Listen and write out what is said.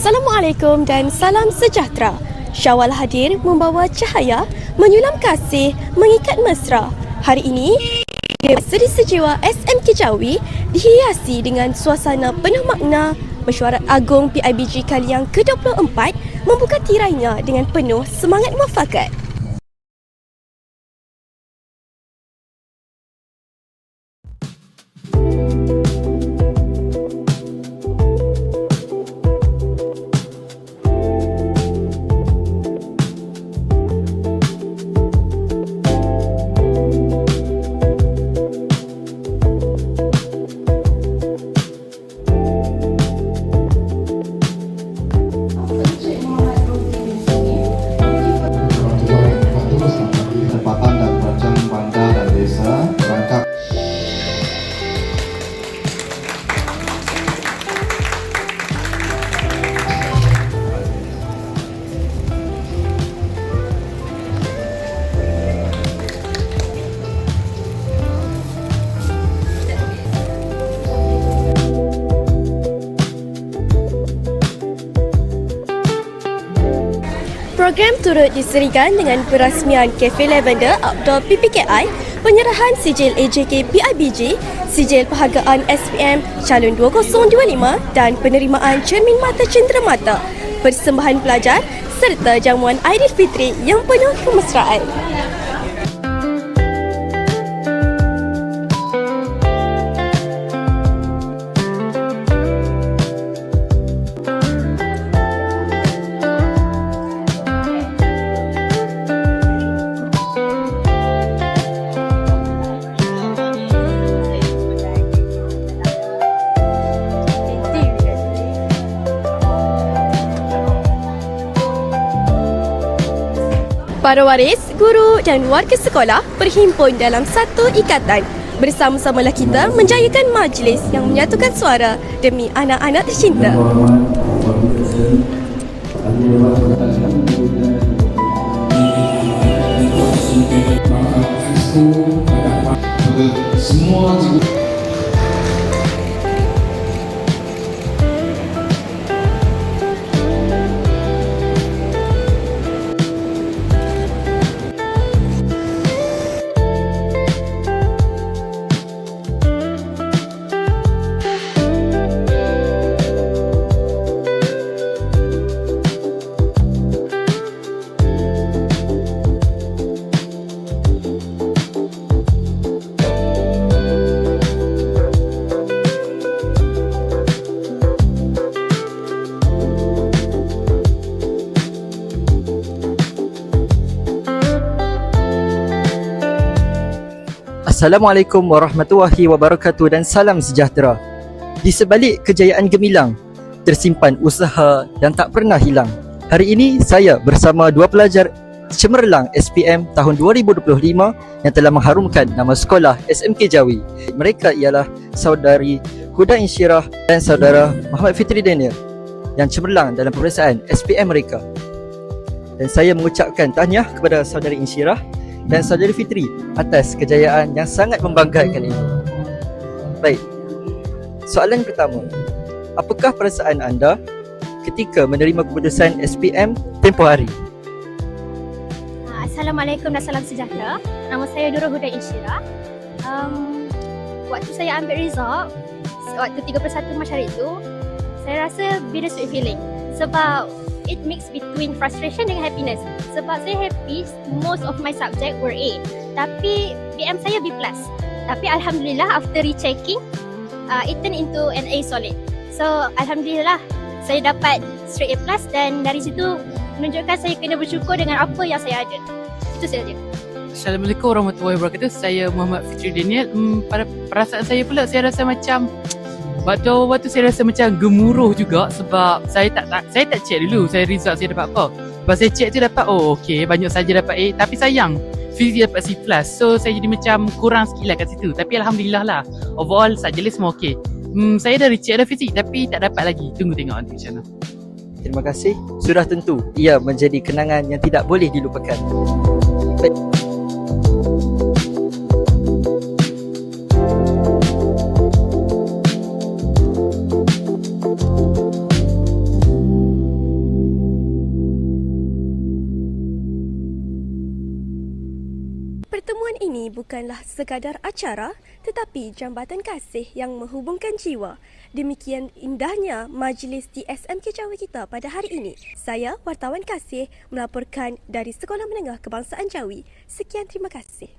Assalamualaikum dan salam sejahtera. Syawal hadir membawa cahaya, menyulam kasih, mengikat mesra. Hari ini, Seri Sejiwa SMK Jawi dihiasi dengan suasana penuh makna. Mesyuarat Agung PIBG kali yang ke-24 membuka tirainya dengan penuh semangat muafakat. Program turut diserikan dengan perasmian Cafe Lavender Outdoor PPKI, penyerahan sijil AJK PIBG, sijil penghargaan SPM Calon 2025 dan penerimaan cermin mata cenderamata, persembahan pelajar serta jamuan Aidilfitri yang penuh kemesraan. Para waris, guru dan warga sekolah berhimpun dalam satu ikatan. Bersama-samalah kita menjayakan majlis yang menyatukan suara demi anak-anak tercinta. Semua Assalamualaikum warahmatullahi wabarakatuh dan salam sejahtera. Di sebalik kejayaan gemilang, tersimpan usaha yang tak pernah hilang. Hari ini saya bersama dua pelajar cemerlang SPM tahun 2025 yang telah mengharumkan nama sekolah SMK Jawi. Mereka ialah saudari Huda Insyirah dan saudara Muhammad Fitri Daniel yang cemerlang dalam peperiksaan SPM mereka. Dan saya mengucapkan tahniah kepada saudari Insyirah dan saudari Fitri atas kejayaan yang sangat membanggakan ini. Baik, soalan pertama. Apakah perasaan anda ketika menerima keputusan SPM tempoh hari? Assalamualaikum dan salam sejahtera. Nama saya Nurul Huda Insyirah. Waktu saya ambil result, waktu 31 Mac hari itu, saya rasa bittersweet feeling. Sebab it mix between frustration dengan happiness. Sebab saya happy, most of my subject were A. Tapi BM saya B+. Tapi Alhamdulillah after rechecking, it turned into an A solid. So Alhamdulillah, saya dapat straight A+, dan dari situ menunjukkan saya kena bersyukur dengan apa yang saya ada. Itu saja. Assalamualaikum warahmatullahi wabarakatuh. Saya Muhammad Fitri Daniel. Pada perasaan saya pula, saya rasa macam Waktu saya rasa macam gemuruh juga sebab saya tak check dulu saya result saya dapat apa. Lepas saya check tu dapat okey, banyak saja dapat A, tapi sayang fizik dapat C+. So saya jadi macam kurang sikit lah kat situ. Tapi alhamdulillah lah. Overall subjek semua okey. Saya dah recheck dah fizik tapi tak dapat lagi. Tunggu tengok nanti macam mana. Terima kasih. Sudah tentu ia menjadi kenangan yang tidak boleh dilupakan. Baik. Pertemuan ini bukanlah sekadar acara tetapi jambatan kasih yang menghubungkan jiwa. Demikian indahnya majlis di SMK Jawi kita pada hari ini. Saya, wartawan kasih, melaporkan dari Sekolah Menengah Kebangsaan Jawi. Sekian, terima kasih.